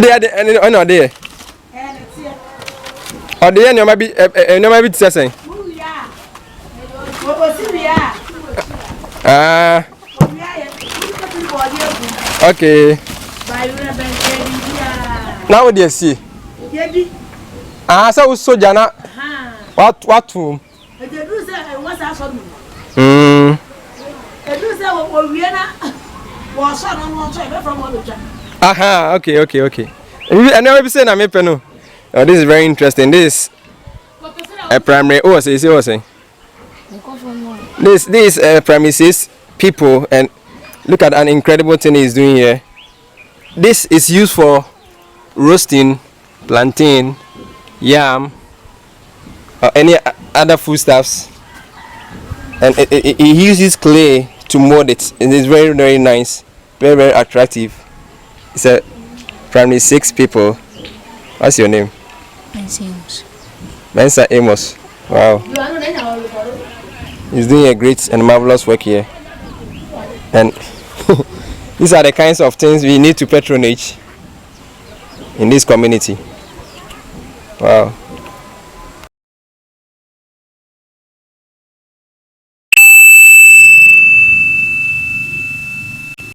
There, I know there. Or the end, you might be saying. Okay. Now what do you see? So Jana. What room? Aha, okay. I never be saying I'm a penno. Oh, this is very interesting. This a primary. Oh, say. This premises people, and look at an incredible thing he's doing here. This is used for roasting plantain, yam, or any other foodstuffs, and he uses clay to mold it. It is very, very nice, very, very attractive. It's a primary 6 people. What's your name? Mensa Amos. Wow. He's doing a great and marvelous work here. And these are the kinds of things we need to patronage in this community. Wow.